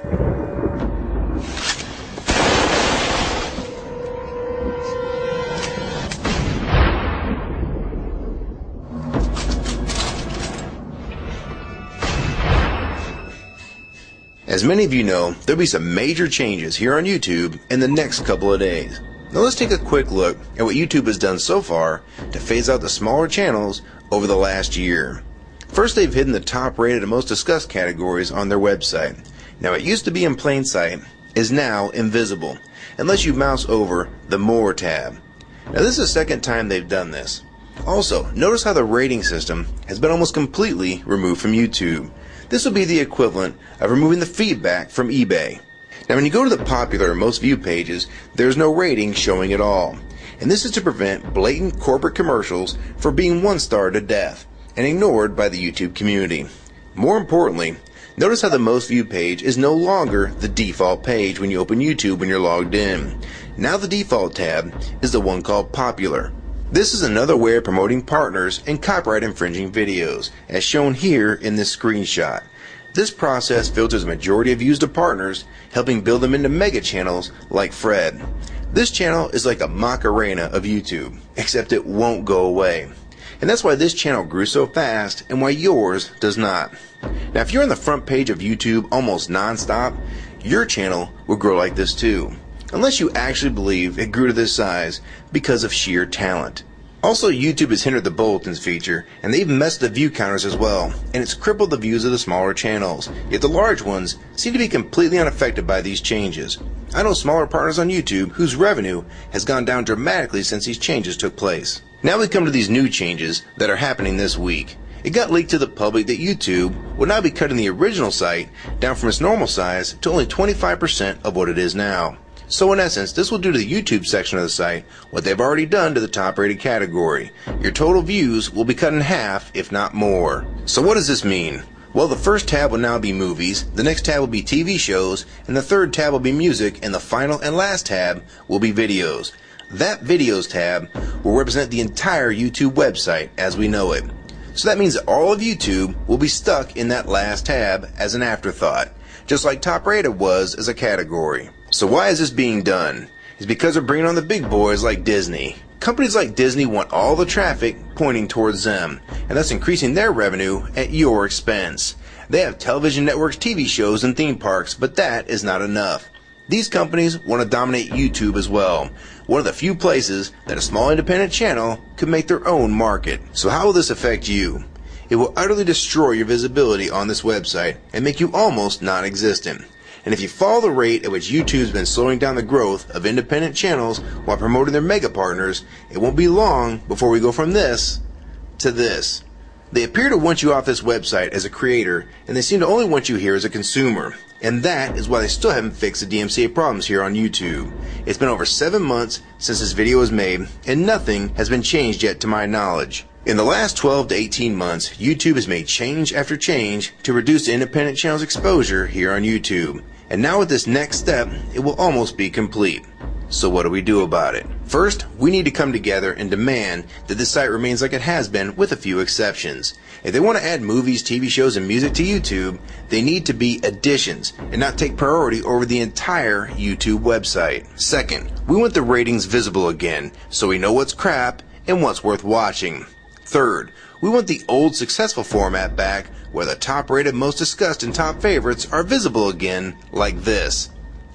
As many of you know, there'll be some major changes here on YouTube in the next couple of days. Now let's take a quick look at what YouTube has done so far to phase out the smaller channels over the last year. First, they've hidden the top rated and most discussed categories on their website. Now it used to be in plain sight, is now invisible, unless you mouse over the More tab. Now this is the second time they've done this. Also, notice how the rating system has been almost completely removed from YouTube. This will be the equivalent of removing the feedback from eBay. Now when you go to the popular or most viewed pages, there's no rating showing at all. And this is to prevent blatant corporate commercials for being one-star to death and ignored by the YouTube community. More importantly, notice how the most viewed page is no longer the default page when you open YouTube when you're logged in. Now the default tab is the one called Popular. This is another way of promoting partners and copyright infringing videos, as shown here in this screenshot. This process filters a majority of views to partners, helping build them into mega channels like Fred. This channel is like a Macarena of YouTube, except it won't go away. And that's why this channel grew so fast and why yours does not. Now if you're on the front page of YouTube almost non-stop, your channel will grow like this too. Unless you actually believe it grew to this size because of sheer talent. Also, YouTube has hindered the bulletins feature, and they've messed the view counters as well, and it's crippled the views of the smaller channels. Yet the large ones seem to be completely unaffected by these changes. I know smaller partners on YouTube whose revenue has gone down dramatically since these changes took place. Now we come to these new changes that are happening this week. It got leaked to the public that YouTube will now be cutting the original site down from its normal size to only 25% of what it is now. So in essence, this will do to the YouTube section of the site what they've already done to the top rated category. Your total views will be cut in half, if not more. So what does this mean? Well, the first tab will now be movies, the next tab will be TV shows, and the third tab will be music, and the final and last tab will be videos. That videos tab will represent the entire YouTube website as we know it. So that means that all of YouTube will be stuck in that last tab as an afterthought, just like top rated was as a category. So why is this being done? It's because they're bringing on the big boys like Disney. Companies like Disney want all the traffic pointing towards them, and thus increasing their revenue at your expense. They have television networks, TV shows, and theme parks, but that is not enough. These companies want to dominate YouTube as well, one of the few places that a small independent channel could make their own market. So how will this affect you? It will utterly destroy your visibility on this website and make you almost non-existent. And if you follow the rate at which YouTube's been slowing down the growth of independent channels while promoting their mega partners, it won't be long before we go from this to this. They appear to want you off this website as a creator, and they seem to only want you here as a consumer. And that is why they still haven't fixed the DMCA problems here on YouTube. It's been over 7 months since this video was made, and nothing has been changed yet to my knowledge. In the last 12 to 18 months, YouTube has made change after change to reduce the independent channel's exposure here on YouTube. And now with this next step, it will almost be complete. So what do we do about it? First, we need to come together and demand that this site remains like it has been with a few exceptions. If they want to add movies, TV shows, and music to YouTube, they need to be additions and not take priority over the entire YouTube website. Second, we want the ratings visible again so we know what's crap and what's worth watching. Third, we want the old successful format back where the top rated, most discussed, and top favorites are visible again like this.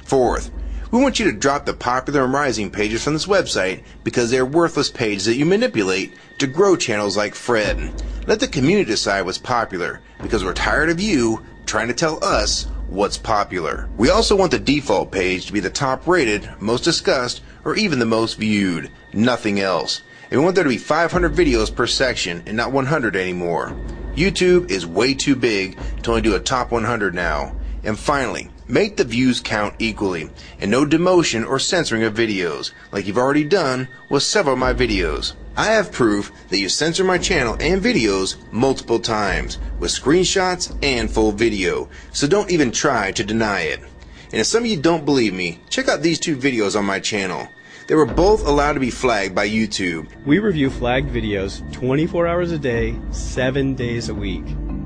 Fourth, we want you to drop the popular and rising pages from this website because they are worthless pages that you manipulate to grow channels like Fred. Let the community decide what's popular because we're tired of you trying to tell us what's popular. We also want the default page to be the top rated, most discussed, or even the most viewed. Nothing else. And we want there to be 500 videos per section and not 100 anymore. YouTube is way too big to only do a top 100 now. And finally, make the views count equally, and no demotion or censoring of videos, like you've already done with several of my videos. I have proof that you censor my channel and videos multiple times, with screenshots and full video, so don't even try to deny it. And if some of you don't believe me, check out these two videos on my channel. They were both allowed to be flagged by YouTube. We review flagged videos 24 hours a day, 7 days a week.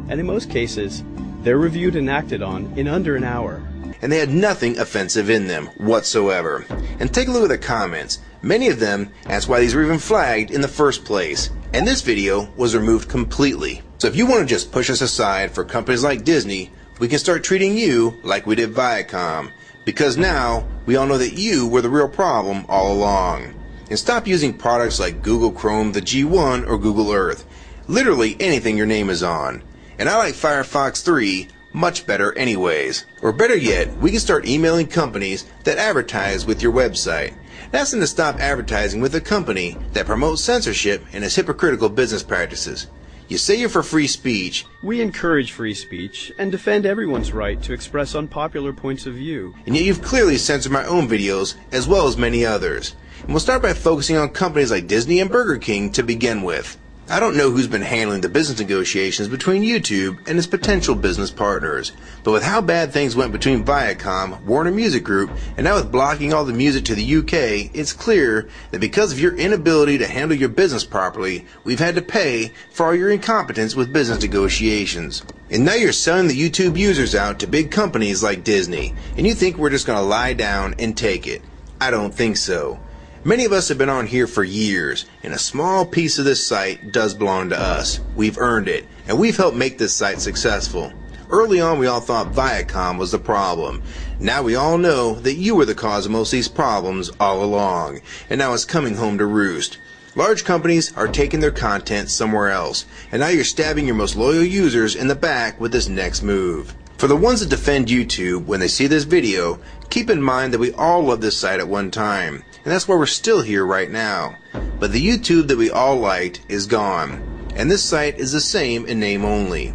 And in most cases, they're reviewed and acted on in under an hour. and they had nothing offensive in them whatsoever. And take a look at the comments. Many of them asked why these were even flagged in the first place, and this video was removed completely. So if you want to just push us aside for companies like Disney, we can start treating you like we did Viacom, because now we all know that you were the real problem all along. And stop using products like Google Chrome, the G1, or Google Earth. Literally anything your name is on. And I like Firefox 3 much better anyways. Or better yet, we can start emailing companies that advertise with your website. Ask them to stop advertising with a company that promotes censorship and has hypocritical business practices. You say you're for free speech. We encourage free speech and defend everyone's right to express unpopular points of view. And yet you've clearly censored my own videos as well as many others. And we'll start by focusing on companies like Disney and Burger King to begin with. I don't know who's been handling the business negotiations between YouTube and its potential business partners, but with how bad things went between Viacom, Warner Music Group, and now with blocking all the music to the UK, it's clear that because of your inability to handle your business properly, we've had to pay for all your incompetence with business negotiations. And now you're selling the YouTube users out to big companies like Disney, and you think we're just going to lie down and take it. I don't think so. Many of us have been on here for years, and a small piece of this site does belong to us. We've earned it, and we've helped make this site successful. Early on, we all thought Viacom was the problem. Now we all know that you were the cause of most of these problems all along, and now it's coming home to roost. Large companies are taking their content somewhere else, and now you're stabbing your most loyal users in the back with this next move. For the ones that defend YouTube when they see this video, keep in mind that we all loved this site at one time, and that's why we're still here right now. But the YouTube that we all liked is gone, and this site is the same in name only.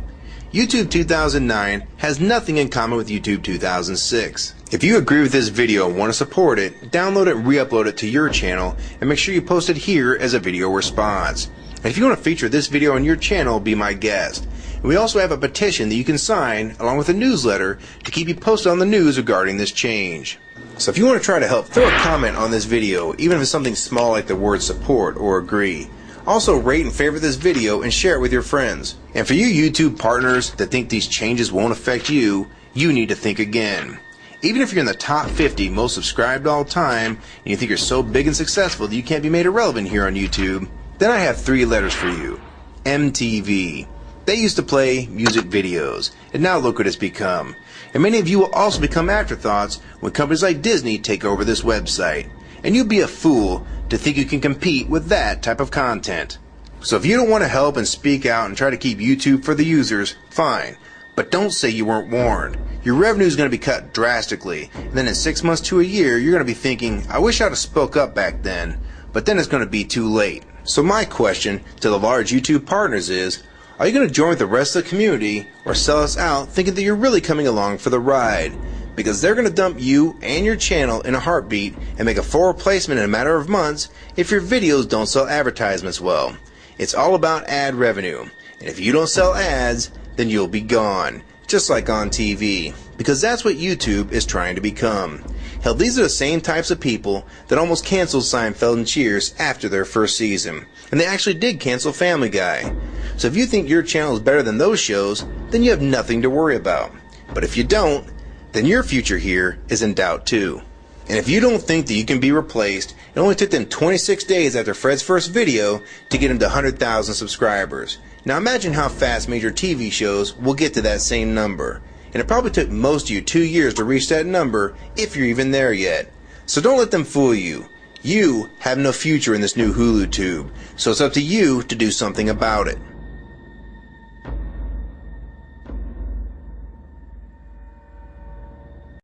YouTube 2009 has nothing in common with YouTube 2006. If you agree with this video and want to support it, download it and re-upload it to your channel, and make sure you post it here as a video response. And if you want to feature this video on your channel, be my guest. And we also have a petition that you can sign along with a newsletter to keep you posted on the news regarding this change. So if you want to try to help, throw a comment on this video, even if it's something small like the word support or agree. Also rate and favorite this video and share it with your friends. And for you YouTube partners that think these changes won't affect you, you need to think again. Even if you're in the top 50 most subscribed all time, and you think you're so big and successful that you can't be made irrelevant here on YouTube, then I have 3 letters for you. MTV. They used to play music videos, and now look what it's become. And many of you will also become afterthoughts when companies like Disney take over this website. And you'd be a fool to think you can compete with that type of content. So if you don't want to help and speak out and try to keep YouTube for the users, fine. But don't say you weren't warned. Your revenue is going to be cut drastically, and then in 6 months to a year, you're going to be thinking, I wish I'd have spoke up back then. But then it's going to be too late. So my question to the large YouTube partners is, are you going to join with the rest of the community or sell us out thinking that you're really coming along for the ride? Because they're going to dump you and your channel in a heartbeat and make a full replacement in a matter of months if your videos don't sell advertisements well. It's all about ad revenue, and if you don't sell ads, then you'll be gone, just like on TV, because that's what YouTube is trying to become. Hell, these are the same types of people that almost canceled Seinfeld and Cheers after their first season, and they actually did cancel Family Guy. So if you think your channel is better than those shows, then you have nothing to worry about. But if you don't, then your future here is in doubt too. And if you don't think that you can be replaced, it only took them 26 days after Fred's first video to get him to 100,000 subscribers. Now imagine how fast major TV shows will get to that same number. And it probably took most of you 2 years to reach that number, if you're even there yet. So don't let them fool you. You have no future in this new Hulutube, so it's up to you to do something about it.